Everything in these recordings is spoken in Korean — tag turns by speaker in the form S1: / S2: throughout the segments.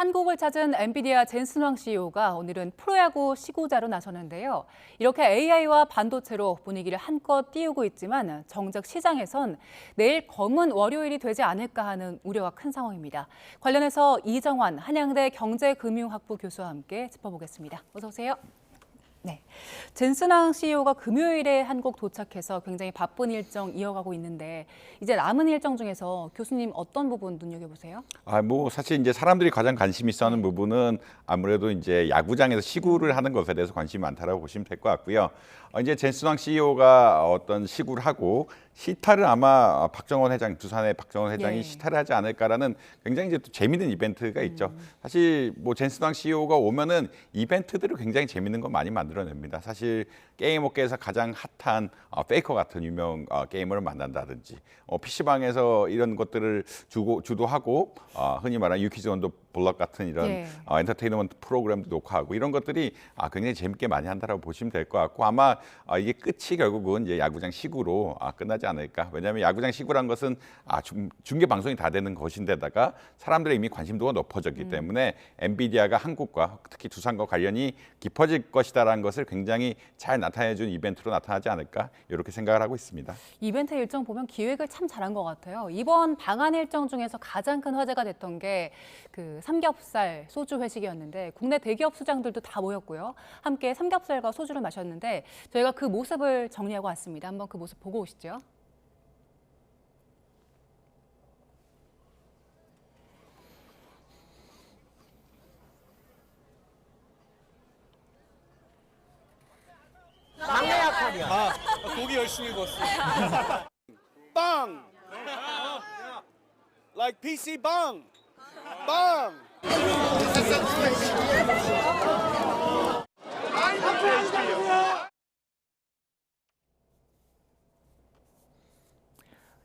S1: 한국을 찾은 엔비디아 젠슨 황 CEO가 오늘은 프로야구 시구자로 나섰는데요. 이렇게 AI와 반도체로 분위기를 한껏 띄우고 있지만 정작 시장에선 내일 검은 월요일이 되지 않을까 하는 우려가 큰 상황입니다. 관련해서 이정환 한양대 경제금융학부 교수와 함께 짚어보겠습니다. 어서 오세요. 네, 젠슨 황 CEO가 금요일에 한국 도착해서 굉장히 바쁜 일정 이어가고 있는데 이제 남은 일정 중에서 교수님 어떤 부분 눈여겨보세요?
S2: 사실 이제 사람들이 가장 관심 있어 하는 부분은 아무래도 이제 야구장에서 시구를 하는 것에 대해서 관심이 많다라고 보시면 될 것 같고요. 이제 젠슨 황 CEO가 어떤 시구를 하고 시타를 아마 박정원 회장, 두산의 박정원 회장이 시타를 하지 않을까라는 굉장히 이제 또 재미있는 이벤트가 있죠. 사실 뭐 젠슨 황 CEO가 오면은 이벤트들을 굉장히 재미있는 거 많이 만들어냅니다. 사실 게임 업계에서 가장 핫한 페이커 같은 유명 게이머를 만난다든지 PC방에서 이런 것들을 주도하고 흔히 말하는 유키즈 온더 블럭 같은 이런 엔터테인먼트 프로그램도 녹화하고 이런 것들이 굉장히 재밌게 많이 한다라고 보시면 될 것 같고 아마 이게 끝이 결국은 이제 야구장 시구로 끝나지 않을까. 왜냐하면 야구장 시구란 것은 중계 방송이 다 되는 것인데다가 사람들의 이미 관심도가 높아졌기 때문에 엔비디아가 한국과 특히 두산과 관련이 깊어질 것이다라는 것을 굉장히 잘 나타내준 이벤트로 나타나지 않을까 이렇게 생각을 하고 있습니다.
S1: 이벤트 일정 보면 기획을 참 잘한 것 같아요. 이번 방한 일정 중에서 가장 큰 화제가 됐던 게 그 삼겹살 소주 회식이었는데 국내 대기업 수장들도 다 모였고요. 함께 삼겹살과 소주를 마셨는데 저희가 그 모습을 정리하고 왔습니다. 한번 그 모습 보고 오시죠.
S3: 막내 역할이야.
S4: 고기 열심히 구웠어. 빵. Like PC 빵. 빵.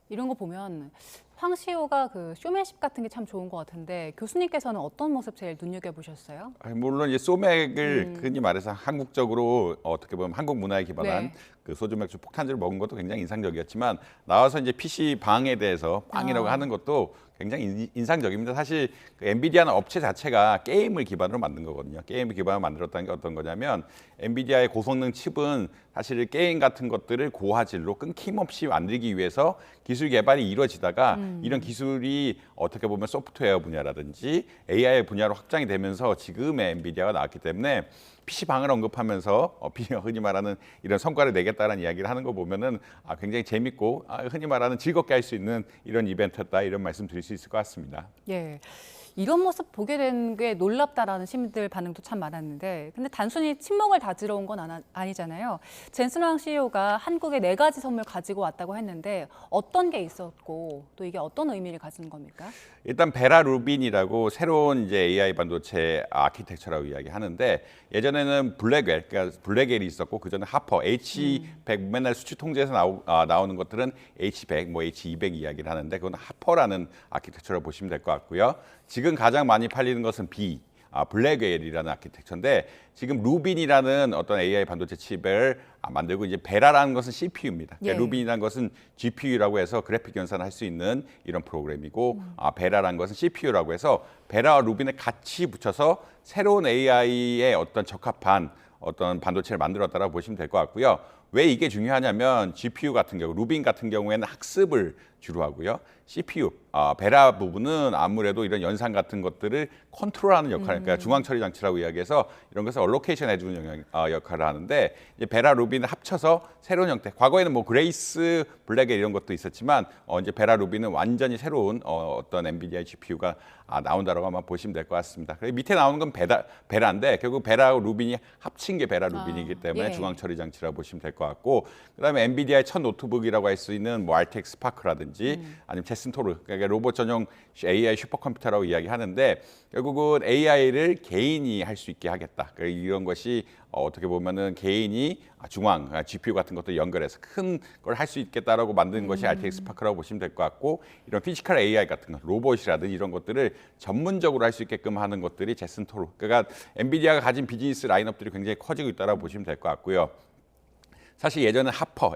S1: 이런 거 보면 황 CEO가 그 쇼맨십 같은 게 참 좋은 것 같은데 교수님께서는 어떤 모습 제일 눈여겨보셨어요?
S2: 물론 이제 소맥을 흔히 말해서 한국적으로 어떻게 보면 한국 문화에 기반한 그 소주 맥주 폭탄주를 먹은 것도 굉장히 인상적이었지만 나와서 이제 PC 방에 대해서 빵이라고 하는 것도 굉장히 인상적입니다. 사실 그 엔비디아는 업체 자체가 게임을 기반으로 만든 거거든요. 게임을 기반으로 만들었다는 게 어떤 거냐면 엔비디아의 고성능 칩은 사실 게임 같은 것들을 고화질로 끊김없이 만들기 위해서 기술 개발이 이루어지다가 이런 기술이 어떻게 보면 소프트웨어 분야라든지 AI 분야로 확장이 되면서 지금의 엔비디아가 나왔기 때문에 PC방을 언급하면서 흔히 말하는 이런 성과를 내겠다는 이야기를 하는 거 보면은 굉장히 재밌고 흔히 말하는 즐겁게 할 수 있는 이런 이벤트였다 이런 말씀 드릴 수 있을 것 같습니다.
S1: 예. 이런 모습 보게 된 게 놀랍다라는 시민들 반응도 참 많았는데 근데 단순히 친목을 다지러 온 건 아니잖아요. 젠슨 황 CEO가 한국에 4가지 선물 가지고 왔다고 했는데 어떤 게 있었고 또 이게 어떤 의미를 가지는 겁니까?
S2: 일단 베라 루빈이라고 새로운 이제 AI 반도체 아키텍처라고 이야기하는데 예전에는 블랙웰, 그러니까 블랙웰이 있었고 그 전에 하퍼, H100 맨날 수치 통제에서 나오는 것들은 H100, 뭐 H200 이야기를 하는데 그건 하퍼라는 아키텍처로 보시면 될 것 같고요. 지금 가장 많이 팔리는 것은 블랙웰이라는 아키텍처인데 지금 루빈이라는 어떤 AI 반도체 칩을 만들고 이제 베라라는 것은 CPU입니다. 그러니까 루빈이라는 것은 GPU라고 해서 그래픽 연산을 할 수 있는 이런 프로그램이고 베라라는 것은 CPU라고 해서 베라와 루빈을 같이 붙여서 새로운 AI에 어떤 적합한 어떤 반도체를 만들었다라고 보시면 될 것 같고요. 왜 이게 중요하냐면 GPU 같은 경우, 루빈 같은 경우에는 학습을 주로 하고요. CPU, 베라 부분은 아무래도 이런 연산 같은 것들을 컨트롤하는 역할, 그러니까 중앙 처리 장치라고 이야기해서 이런 것을 얼로케이션 해주는 역할을 하는데 이제 베라, 루빈을 합쳐서 새로운 형태. 과거에는 뭐 그레이스, 블랙에 이런 것도 있었지만 이제 베라, 루빈은 완전히 새로운 어떤 엔비디아 GPU가 나온다라고 아마 보시면 될 것 같습니다. 그리고 밑에 나오는 건 베라인데 결국 베라하고 루빈이 합친 게 베라 루빈이기 때문에 중앙 처리 장치라고 보시면 될 것 같고 그다음에 엔비디아의 첫 노트북이라고 할 수 있는 뭐 RTX 스파크라든지 아니면 제슨 토르, 그러니까 로봇 전용 AI 슈퍼컴퓨터라고 이야기하는데 결국은 AI를 개인이 할 수 있게 하겠다. 이런 것이 어떻게 보면은 개인이 중앙 GPU 같은 것도 연결해서 큰 걸 할 수 있겠다라고 만든 것이 RTX 스파크라고 보시면 될 것 같고 이런 피지컬 AI 같은 것, 로봇이라든지 이런 것들을 전문적으로 할 수 있게끔 하는 것들이 제슨 토르. 그러니까 엔비디아가 가진 비즈니스 라인업들이 굉장히 커지고 있다라고 보시면 될 것 같고요. 사실 예전에 하퍼,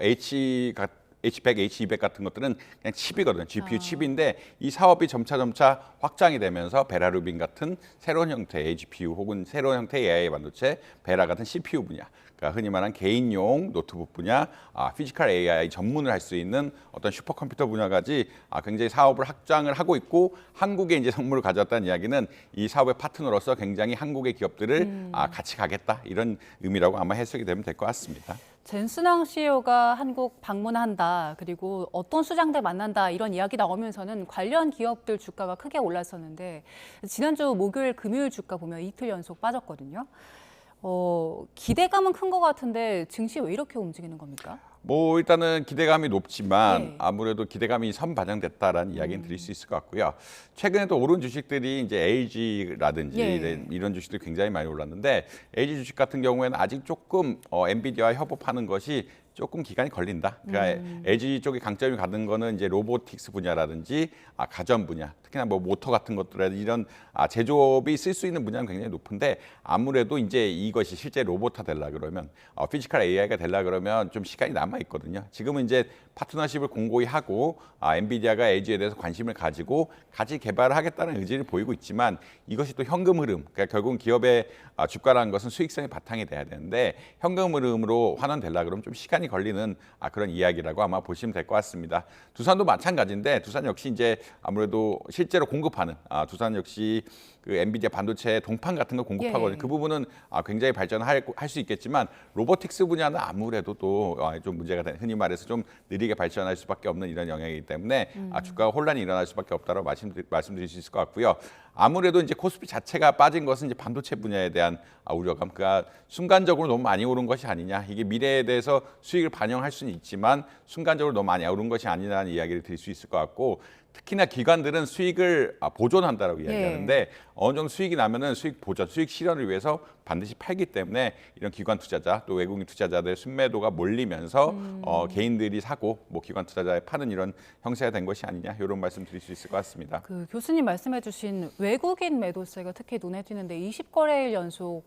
S2: H100, H200 같은 것들은 그냥 칩이거든요. GPU 칩인데 이 사업이 점차 확장이 되면서 베라루빈 같은 새로운 형태의 GPU 혹은 새로운 형태의 AI 반도체, 베라 같은 CPU 분야, 그러니까 흔히 말하는 개인용 노트북 분야, 피지컬 AI 전문을 할 수 있는 어떤 슈퍼컴퓨터 분야까지 굉장히 사업을 확장을 하고 있고 한국에 이제 선물을 가져왔다는 이야기는 이 사업의 파트너로서 굉장히 한국의 기업들을 같이 가겠다 이런 의미라고 아마 해석이 되면 될 것 같습니다.
S1: 젠슨왕 CEO가 한국 방문한다, 그리고 어떤 수장들 만난다 이런 이야기 나오면서는 관련 기업들 주가가 크게 올랐었는데 지난주 목요일, 금요일 주가 보면 이틀 연속 빠졌거든요. 기대감은 큰 것 같은데 증시 왜 이렇게 움직이는 겁니까?
S2: 뭐 일단은 기대감이 높지만
S1: 네.
S2: 아무래도 기대감이 선반영됐다라는 이야기는 드릴 수 있을 것 같고요. 최근에 또 오른 주식들이 이제 LG라든지
S1: 예.
S2: 이런 주식들이 굉장히 많이 올랐는데 LG 주식 같은 경우에는 아직 조금 엔비디아와 협업하는 것이 조금 기간이 걸린다. 그러니까 LG 쪽이 강점이 가는 거는 이제 로보틱스 분야라든지 가전 분야, 특히나 뭐 모터 같은 것들 이런 제조업이 쓸 수 있는 분야는 굉장히 높은데 아무래도 이제 이것이 실제 로봇화 되려 그러면 피지컬 AI가 되려 그러면 좀 시간이 남아 있거든요. 지금은 이제 파트너십을 공고히 하고 엔비디아가 LG에 대해서 관심을 가지고 같이 개발을 하겠다는 의지를 보이고 있지만 이것이 또 현금 흐름, 그러니까 결국은 기업의 주가라는 것은 수익성이 바탕이 돼야 되는데 현금 흐름으로 환원되려 그러면 좀 시간이 걸리는 그런 이야기라고 아마 보시면 될 것 같습니다. 두산도 마찬가지인데 두산 역시 이제 아무래도 실제로 공급하는 두산 역시 그 엔비디아 반도체 동판 같은 거 공급하거든요.
S1: 예.
S2: 그 부분은 굉장히 발전할 수 있겠지만 로보틱스 분야는 아무래도 또 좀 문제가 된, 흔히 말해서 좀 느리게 발전할 수밖에 없는 이런 영역이기 때문에 주가가 혼란이 일어날 수밖에 없다고 말씀드릴 수 있을 것 같고요. 아무래도 이제 코스피 자체가 빠진 것은 이제 반도체 분야에 대한 우려감, 그러니까 순간적으로 너무 많이 오른 것이 아니냐, 이게 미래에 대해서 수익을 반영할 수는 있지만 순간적으로 너무 많이 오른 것이 아니냐는 이야기를 드릴 수 있을 것 같고 특히나 기관들은 수익을 보존한다라고 이야기하는데 어느 정도 수익이 나면은 수익 보전, 수익 실현을 위해서 반드시 팔기 때문에 이런 기관 투자자 또 외국인 투자자들의 순매도가 몰리면서 개인들이 사고 뭐 기관 투자자에 파는 이런 형세가 된 것이 아니냐 이런 말씀 드릴 수 있을 것 같습니다.
S1: 그 교수님 말씀해주신 외국인 매도세가 특히 눈에 띄는데 20거래일 연속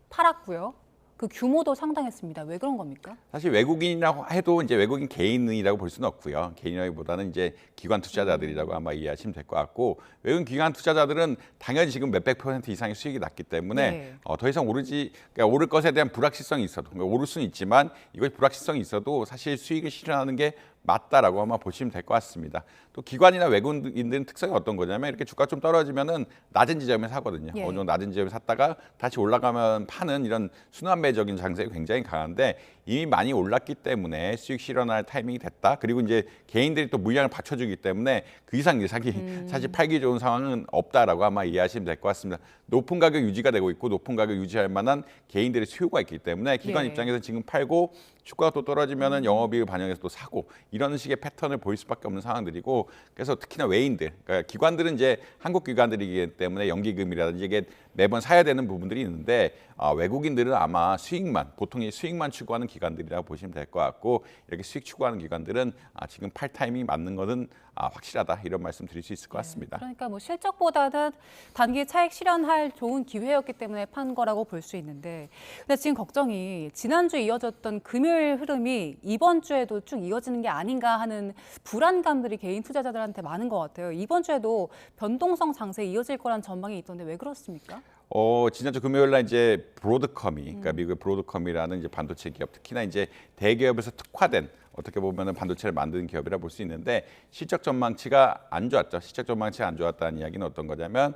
S1: 팔았고요. 그 규모도 상당했습니다. 왜 그런 겁니까?
S2: 사실 외국인이라고 해도 이제 외국인 개인이라고 볼 수는 없고요. 개인이라기보다는 이제 기관 투자자들이라고 아마 이해하시면 될 것 같고 외국인 기관 투자자들은 당연히 지금 몇백 % 이상의 수익이 났기 때문에
S1: 네.
S2: 더 이상 그러니까 오를 것에 대한 불확실성이 있어도 그러니까 오를 수는 있지만 이것이 불확실성이 있어도 사실 수익을 실현하는 게 맞다라고 아마 보시면 될 것 같습니다. 또 기관이나 외국인들은 특성이 어떤 거냐면 이렇게 주가 좀 떨어지면은 낮은 지점에 사거든요.
S1: 예.
S2: 어느 정도 낮은 지점에 샀다가 다시 올라가면 파는 이런 순환매적인 장세가 굉장히 강한데 이미 많이 올랐기 때문에 수익 실현할 타이밍이 됐다. 그리고 이제 개인들이 또 물량을 받쳐주기 때문에 그 이상 예상이 사실 팔기 좋은 상황은 없다라고 아마 이해하시면 될 것 같습니다. 높은 가격 유지가 되고 있고 높은 가격 유지할 만한 개인들의 수요가 있기 때문에 기관
S1: 예.
S2: 입장에서 지금 팔고 주가가 또 떨어지면은 영업이익을 반영해서 또 사고 이런 식의 패턴을 보일 수밖에 없는 상황들이고 그래서 특히나 외인들, 그러니까 기관들은 이제 한국 기관들이기 때문에 연기금이라든지 이게 매번 사야 되는 부분들이 있는데 외국인들은 아마 보통 수익만 추구하는 기관들이라고 보시면 될 것 같고 이렇게 수익 추구하는 기관들은 지금 팔 타이밍이 맞는 것은 확실하다 이런 말씀 드릴 수 있을 것 같습니다.
S1: 그러니까 뭐 실적보다는 단기 차익 실현할 좋은 기회였기 때문에 판 거라고 볼 수 있는데 근데 지금 걱정이 지난주 이어졌던 금요일 흐름이 이번 주에도 쭉 이어지는 게 아닌가 하는 불안감들이 개인 투자자들한테 많은 것 같아요. 이번 주에도 변동성 장세 이어질 거란 전망이 있던데 왜 그렇습니까?
S2: 지난주 금요일 날 이제 브로드컴이, 그러니까 미국의 브로드컴이라는 이제 반도체 기업, 특히나 이제 대기업에서 특화된 어떻게 보면은 반도체를 만드는 기업이라 볼 수 있는데 실적 전망치가 안 좋았죠. 실적 전망치가 안 좋았다는 이야기는 어떤 거냐면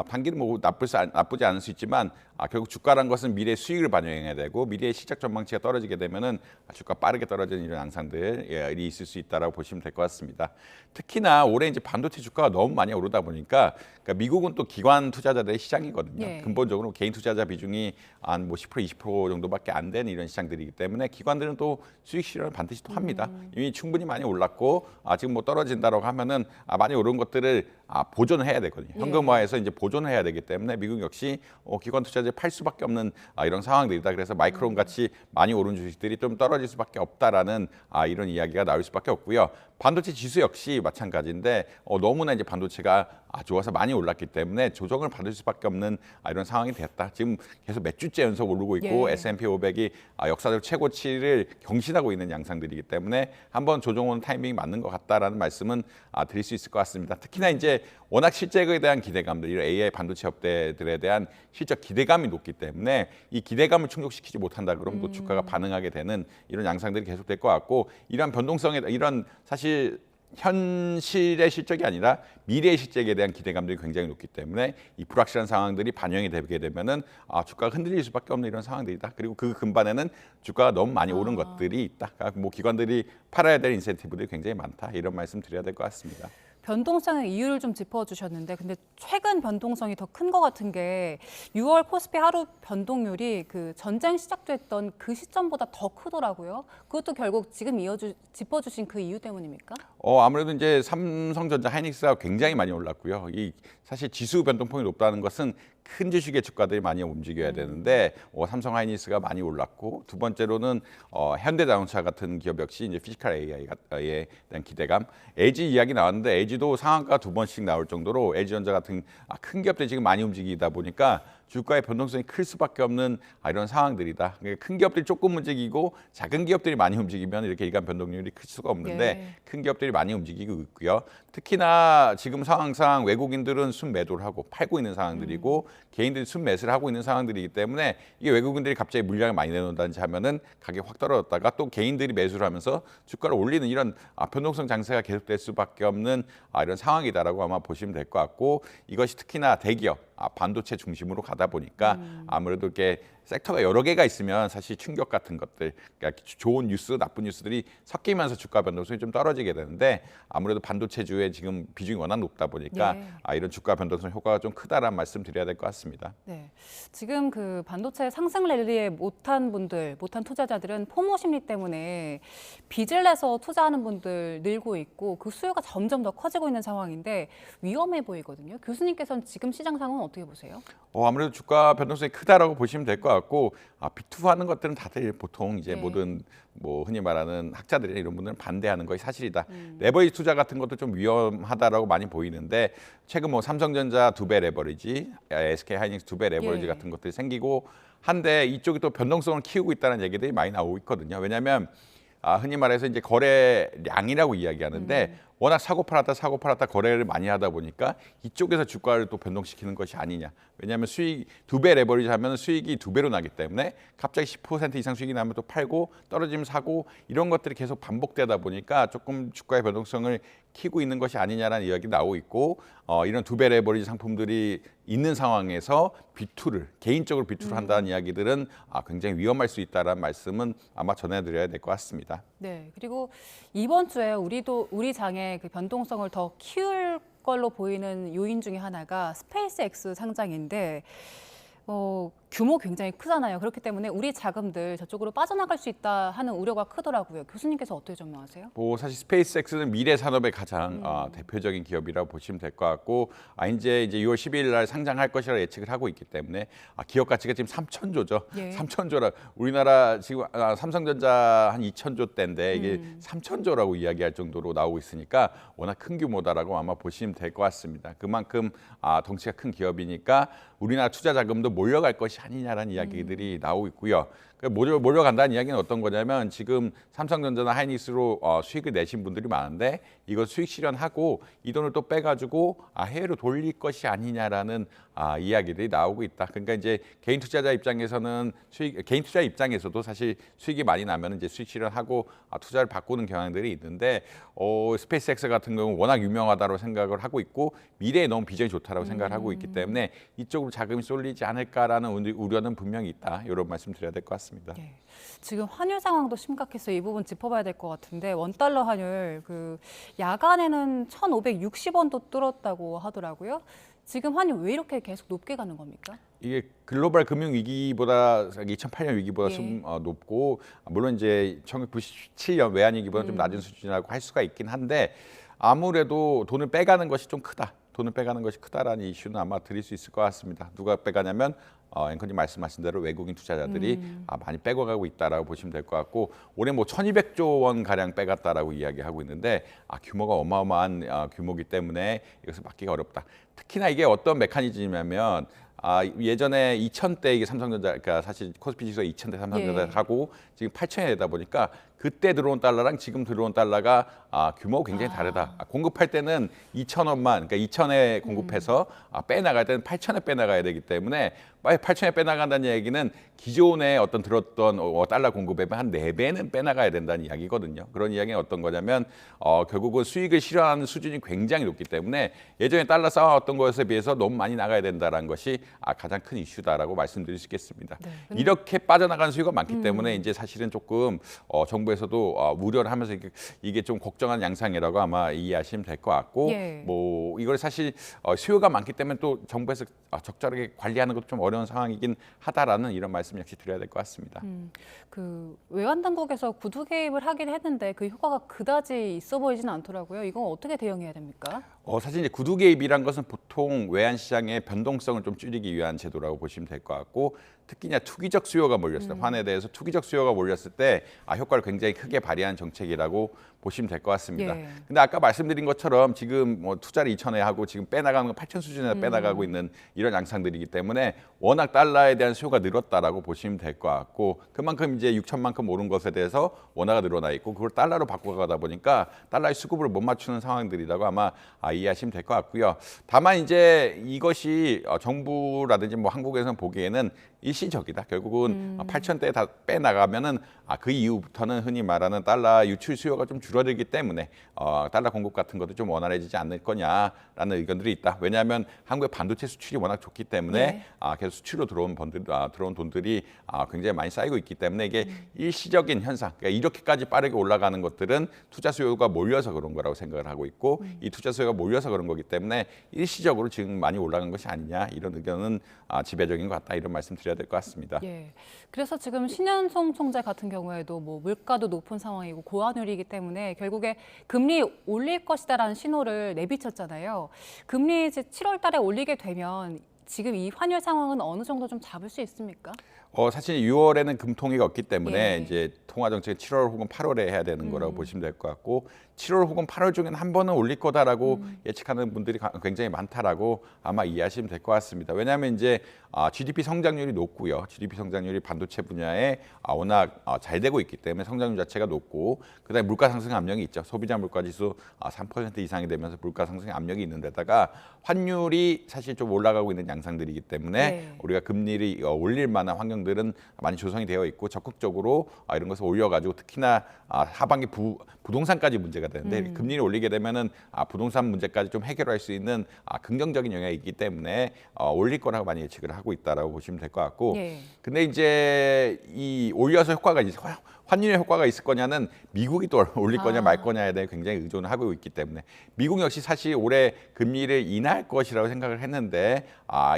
S2: 단기는 뭐 나쁘지 않을 수 있지만 결국 주가란 것은 미래 수익을 반영해야 되고 미래의 실적 전망치가 떨어지게 되면은 주가 빠르게 떨어지는 이런 양상들이 있을 수 있다라고 보시면 될 것 같습니다. 특히나 올해 이제 반도체 주가가 너무 많이 오르다 보니까 그러니까 미국은 또 기관 투자자들의 시장이거든요.
S1: 예.
S2: 근본적으로 개인 투자자 비중이 한 뭐 10% 20% 정도밖에 안 되는 이런 시장들이기 때문에 기관들은 또 수익 실현을 반드시 또 합니다. 이미 충분히 많이 올랐고 지금 뭐 떨어진다라고 하면은 많이 오른 것들을 보존해야 되거든요.
S1: 예.
S2: 현금화해서 이제 보존해야 되기 때문에 미국 역시 기관 투자자에 팔 수밖에 없는 이런 상황들이다. 그래서 마이크론 같이 많이 오른 주식들이 좀 떨어질 수밖에 없다라는 이런 이야기가 나올 수밖에 없고요. 반도체 지수 역시 마찬가지인데 너무나 이제 반도체가 좋아서 많이 올랐기 때문에 조정을 받을 수밖에 없는 이런 상황이 됐다. 지금 계속 몇 주째 연속 오르고 있고
S1: 예.
S2: S&P 500이 역사적 최고치를 경신하고 있는 양상들이기 때문에 한번 조정 오는 타이밍이 맞는 것 같다라는 말씀은 드릴 수 있을 것 같습니다. 특히나 이제 워낙 실적에 대한 기대감들, 이런 AI 반도체 업체들에 대한 실적 기대감이 높기 때문에 이 기대감을 충족시키지 못한다 그러면 또 주가가 반응하게 되는 이런 양상들이 계속될 것 같고, 이런 변동성에 이런 사실 현실의 실적이 아니라 미래의 실적에 대한 기대감들이 굉장히 높기 때문에 이 불확실한 상황들이 반영이 되게 되면은 주가가 흔들릴 수밖에 없는 이런 상황들이다. 그리고 그 근반에는 주가가 너무 많이 오른 것들이 있다. 그러니까 뭐 기관들이 팔아야 될 인센티브들이 굉장히 많다. 이런 말씀 드려야 될 것 같습니다.
S1: 변동성의 이유를 좀 짚어주셨는데, 근데 최근 변동성이 더 큰 것 같은 게 6월 코스피 하루 변동률이 그 전쟁 시작됐던 그 시점보다 더 크더라고요. 그것도 결국 지금 짚어주신 그 이유 때문입니까?
S2: 아무래도 이제 삼성전자, 하이닉스가 굉장히 많이 올랐고요. 이 사실 지수 변동폭이 높다는 것은 큰 주식의 주가들이 많이 움직여야 되는데 삼성 하이닉스가 많이 올랐고, 두 번째로는 현대자동차 같은 기업 역시 이제 피지컬 AI에 대한 기대감. LG 이야기 나왔는데 LG도 상한가 2번씩 나올 정도로 LG전자 같은 큰 기업들이 지금 많이 움직이다 보니까 주가의 변동성이 클 수밖에 없는 이런 상황들이다. 그러니까 큰 기업들이 조금 움직이고 작은 기업들이 많이 움직이면 이렇게 일간 변동률이 클 수가 없는데
S1: 예.
S2: 큰 기업들이 많이 움직이고 있고요. 특히나 지금 상황상 외국인들은 순매도를 하고 팔고 있는 상황들이고 개인들이 순매수를 하고 있는 상황들이기 때문에 이게 외국인들이 갑자기 물량을 많이 내놓는다든지 하면은 가격이 확 떨어졌다가 또 개인들이 매수를 하면서 주가를 올리는 이런 변동성 장세가 계속될 수밖에 없는 이런 상황이다라고 아마 보시면 될 것 같고, 이것이 특히나 대기업 반도체 중심으로 가다 보니까 아무래도 이렇게 섹터가 여러 개가 있으면 사실 충격 같은 것들, 그러니까 좋은 뉴스, 나쁜 뉴스들이 섞이면서 주가 변동성이 좀 떨어지게 되는데, 아무래도 반도체주의 지금 비중이 워낙 높다 보니까 이런 주가 변동성 효과가 좀 크다라는 말씀 드려야 될 것 같습니다.
S1: 네, 지금 그 반도체 상승 랠리에 못한 투자자들은 포모 심리 때문에 빚을 내서 투자하는 분들 늘고 있고 그 수요가 점점 더 커지고 있는 상황인데 위험해 보이거든요. 교수님께서는 지금 시장 상황은 어떻게 보세요?
S2: 아무래도 주가 변동성이 크다라고 보시면 될 것 같고, 비투하는 것들은 다들 보통 이제
S1: 네.
S2: 모든 뭐 흔히 말하는 학자들이나 이런 분들은 반대하는 것이 사실이다. 레버리지 투자 같은 것도 좀 위험하다라고 많이 보이는데, 최근 뭐 삼성전자 2배 레버리지, SK 하이닉스 2배 레버리지
S1: 예.
S2: 같은 것들이 생기고 한데 이쪽이 또 변동성을 키우고 있다는 얘기들이 많이 나오고 있거든요. 왜냐하면 흔히 말해서 이제 거래량이라고 이야기하는데 워낙 사고 팔았다 거래를 많이 하다 보니까 이쪽에서 주가를 또 변동시키는 것이 아니냐. 왜냐하면 수익 2배 레버리지 하면 수익이 2배로 나기 때문에 갑자기 10% 이상 수익이 나면 또 팔고 떨어지면 사고 이런 것들이 계속 반복되다 보니까 조금 주가의 변동성을 키고 있는 것이 아니냐라는 이야기 나오고 있고, 이런 2배 레버리지 상품들이 있는 상황에서 개인적으로 비투를 한다는 이야기들은 굉장히 위험할 수 있다는 말씀은 아마 전해드려야 될 것 같습니다.
S1: 네, 그리고 이번 주에 우리 장의 그 변동성을 더 키울 걸로 보이는 요인 중에 하나가 스페이스X 상장인데 규모 굉장히 크잖아요. 그렇기 때문에 우리 자금들 저쪽으로 빠져나갈 수 있다 하는 우려가 크더라고요. 교수님께서 어떻게 전망하세요?
S2: 사실 스페이스X는 미래 산업의 가장 대표적인 기업이라고 보시면 될 것 같고, 이제 6월 12일 날 상장할 것이라 예측을 하고 있기 때문에 기업 가치가 지금 3천조죠.
S1: 예.
S2: 3천조라 우리나라 지금 삼성전자 한 2천조 대인데 이게 3천조라고 이야기할 정도로 나오고 있으니까 워낙 큰 규모다라고 아마 보시면 될 것 같습니다. 그만큼 덩치가 큰 기업이니까 우리나라 투자 자금도 몰려갈 것이 아니냐라는 이야기들이 나오고 있고요. 몰려간다는 이야기는 어떤 거냐면 지금 삼성전자나 하이닉스로 수익을 내신 분들이 많은데 이걸 수익 실현하고 이 돈을 또 빼가지고 해외로 돌릴 것이 아니냐라는 이야기들이 나오고 있다. 그러니까 이제 개인 투자자 입장에서는 개인 투자 입장에서도 사실 수익이 많이 나면 이제 수익 실현하고 투자를 바꾸는 경향들이 있는데 스페이스X 같은 경우는 워낙 유명하다고 생각을 하고 있고 미래에 너무 비전이 좋다라고 생각을 하고 있기 때문에 이쪽으로 자금이 쏠리지 않을까라는 우려는 분명히 있다. 이런 말씀 드려야 될 것 같습니다.
S1: 네. 지금 환율 상황도 심각해서 이 부분 짚어봐야 될 것 같은데 원달러 환율 그 야간에는 1,560원도 뚫었다고 하더라고요. 지금 환율 왜 이렇게 계속 높게 가는 겁니까?
S2: 이게 글로벌 금융 위기보다 2008년 위기보다 좀 높고 물론 이제 1997년 외환 위기보다 좀 낮은 수준이라고 할 수가 있긴 한데 아무래도 돈을 빼가는 것이 좀 크다. 돈을 빼가는 것이 크다라는 이슈는 아마 드릴 수 있을 것 같습니다. 누가 빼가냐면 앵커님 말씀하신 대로 외국인 투자자들이 많이 빼고가고 있다라고 보시면 될 것 같고 올해 뭐 1,200조 원 가량 빼갔다라고 이야기하고 있는데 규모가 어마어마한 규모이기 때문에 이것을 막기가 어렵다. 특히나 이게 어떤 메커니즘이냐면 예전에 2,000대 이게 삼성전자, 그러니까 사실 코스피 지수가 2,000대 삼성전자 하고 지금 8,000이 되다 보니까 그때 들어온 달러랑 지금 들어온 달러가 규모가 굉장히 다르다. 공급할 때는 2,000원만, 그러니까 2,000에 공급해서 빼나갈 때는 8,000에 빼나가야 되기 때문에 8,000에 빼나간다는 얘기는 기존에 어떤 들었던 달러 공급에 한 4배는 빼나가야 된다는 이야기거든요. 그런 이야기는 어떤 거냐면 결국은 수익을 실현하는 수준이 굉장히 높기 때문에 예전에 달러 쌓아왔던 것에 비해서 너무 많이 나가야 된다는 것이 가장 큰 이슈다라고 말씀드릴 수 있겠습니다.
S1: 네.
S2: 이렇게 빠져나가는 수요가 많기 때문에 이제 사실은 조금 정부에서도 우려를 하면서 이게 좀 걱정한 양상이라고 아마 이해하시면 될 것 같고
S1: 예.
S2: 뭐 이걸 사실 수요가 많기 때문에 또 정부에서 적절하게 관리하는 것도 좀 어려운 상황이긴 하다라는 이런 말씀 역시 드려야 될 것 같습니다.
S1: 그 외환 당국에서 구두 개입을 하긴 했는데 그 효과가 그다지 있어 보이지는 않더라고요. 이건 어떻게 대응해야 됩니까?
S2: 사실 이제 구두 개입이란 것은 보통 외환 시장의 변동성을 좀 줄이기 위한 제도라고 보시면 될 것 같고 특히나 투기적 수요가 몰렸을 때 환에 대해서 투기적 수요가 몰렸을 때 효과를 굉장히 크게 발휘한 정책이라고 보시면 될 것 같습니다.
S1: 예.
S2: 근데 아까 말씀드린 것처럼 지금 뭐 투자를 2,000에 하고 지금 빼나가는 건 8,000 수준에 빼나가고 있는 이런 양상들이기 때문에 워낙 달러에 대한 수요가 늘었다라고 보시면 될 것 같고 그만큼 이제 6천만큼 오른 것에 대해서 원화가 늘어나 있고 그걸 달러로 바꿔가다 보니까 달러의 수급을 못 맞추는 상황들이라고 아마 이해하시면 될 것 같고요. 다만 이제 이것이 정부라든지 뭐 한국에서는 보기에는 일시적이다. 결국은 8,000대 다 빼나가면은 그 이후부터는 흔히 말하는 달러 유출 수요가 좀 줄어들기 때문에 달러 공급 같은 것도 좀 원활해지지 않을 거냐라는 의견들이 있다. 왜냐하면 한국의 반도체 수출이 워낙 좋기 때문에
S1: 네.
S2: 계속 수출로 들어온 돈들이 굉장히 많이 쌓이고 있기 때문에 이게 일시적인 현상. 그러니까 이렇게까지 빠르게 올라가는 것들은 투자 수요가 몰려서 그런 거라고 생각을 하고 있고 이 투자 수요가 몰려서 그런 거기 때문에 일시적으로 지금 많이 올라간 것이 아니냐 이런 의견은 지배적인 것 같다 이런 말씀 드려야 될 것 같습니다.
S1: 예. 그래서 지금 신현송 총재 같은 경우에도 뭐 물가도 높은 상황이고 고환율이기 때문에 결국에 금리 올릴 것이다라는 신호를 내비쳤잖아요. 금리 이제 7월 달에 올리게 되면 지금 이 환율 상황은 어느 정도 좀 잡을 수 있습니까?
S2: 사실 6월에는 금통위가 없기 때문에
S1: 예.
S2: 이제 통화 정책을 7월 혹은 8월에 해야 되는 거라고 보시면 될 것 같고 7월 혹은 8월 중에는 한 번은 올릴 거다라고 예측하는 분들이 굉장히 많다라고 아마 이해하시면 될 것 같습니다. 왜냐하면 이제 GDP 성장률이 높고요. GDP 성장률이 반도체 분야에 워낙 잘 되고 있기 때문에 성장률 자체가 높고 그다음에 물가 상승 압력이 있죠. 소비자 물가 지수 3% 이상이 되면서 물가 상승 압력이 있는 데다가 환율이 사실 좀 올라가고 있는 양상들이기 때문에
S1: 네.
S2: 우리가 금리를 올릴 만한 환경들은 많이 조성이 되어 있고 적극적으로 이런 것을 올려가지고 특히나 하반기 부동산까지 문제가 되는데 금리를 올리게 되면은 부동산 문제까지 좀 해결할 수 있는 긍정적인 영향이 있기 때문에 올릴 거라고 많이 예측을 하고 있다라고 보시면 될 것 같고
S1: 예.
S2: 근데 이제 이 올려서 효과가 이제 환율의 효과가 있을 거냐는 미국이 또 올릴 거냐 말 거냐에 대해 굉장히 의존을 하고 있기 때문에 미국 역시 사실 올해 금리를 인하할 것이라고 생각을 했는데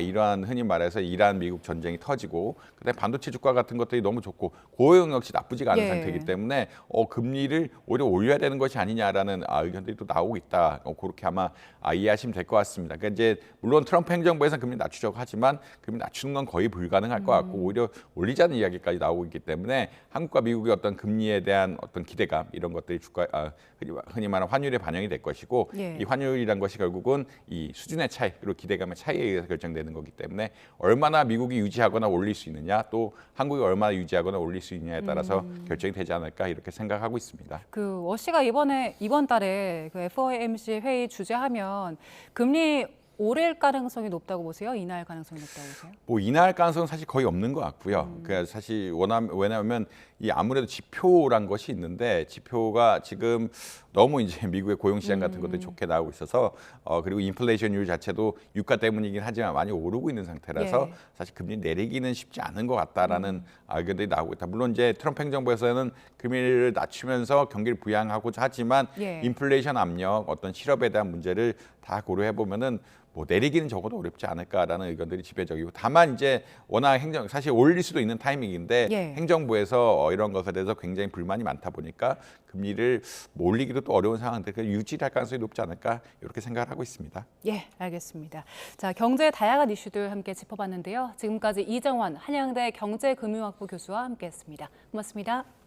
S2: 이러한 흔히 말해서 이란 미국 전쟁이 터지고 그다음에 반도체 주가 같은 것들이 너무 좋고 고용 역시 나쁘지가 않은
S1: 예.
S2: 상태이기 때문에 금리를 오히려 올려야 되는 것이 아니냐라는 의견들이 또 나오고 있다. 그렇게 아마 이해하시면 될 것 같습니다. 그러니까 이제 물론 트럼프 행정부에서는 금리 낮추려고 하지만 금리 낮추는 건 거의 불가능할 것 같고 오히려 올리자는 이야기까지 나오고 있기 때문에 한국과 미국의 어떤 금리에 대한 어떤 기대감 이런 것들이 흔히 말하는 환율에 반영이 될 것이고
S1: 예.
S2: 이 환율이란 것이 결국은 이 수준의 차이 그리고 기대감의 차이에 의해서 결정되는 거기 때문에 얼마나 미국이 유지하거나 올릴 수 있느냐 또 한국이 얼마나 유지하거나 올릴 수 있느냐에 따라서 결정이 되지 않을까 이렇게 생각하고 있습니다.
S1: 그 워시가 이번 달에 그 FOMC 회의 주재하면 금리 오를 가능성이 높다고 보세요? 인하할 가능성이 높다고 보세요?
S2: 뭐 인하할 가능성은 사실 거의 없는 것 같고요. 그러니까 사실 왜냐하면 이 아무래도 지표란 것이 있는데 지표가 지금 너무 이제 미국의 고용 시장 같은 것들이 좋게 나오고 있어서 그리고 인플레이션율 자체도 유가 때문이긴 하지만 많이 오르고 있는 상태라서
S1: 예.
S2: 사실 금리 내리기는 쉽지 않은 것 같다라는 의견들이 나오고 있다. 물론 이제 트럼프 행정부에서는 금리를 낮추면서 경기를 부양하고자 하지만
S1: 예.
S2: 인플레이션 압력, 어떤 실업에 대한 문제를 다 고려해 보면은 뭐 내리기는 적어도 어렵지 않을까라는 의견들이 지배적이고 다만 이제 워낙 사실 올릴 수도 있는 타이밍인데
S1: 예.
S2: 행정부에서 이런 것에 대해서 굉장히 불만이 많다 보니까 금리를 뭐 올리기도 또 어려운 상황인데 유지를 할 가능성이 높지 않을까 이렇게 생각을 하고 있습니다.
S1: 예, 알겠습니다. 자, 경제의 다양한 이슈들 함께 짚어봤는데요. 지금까지 이정환 한양대 경제금융학부 교수와 함께했습니다. 고맙습니다.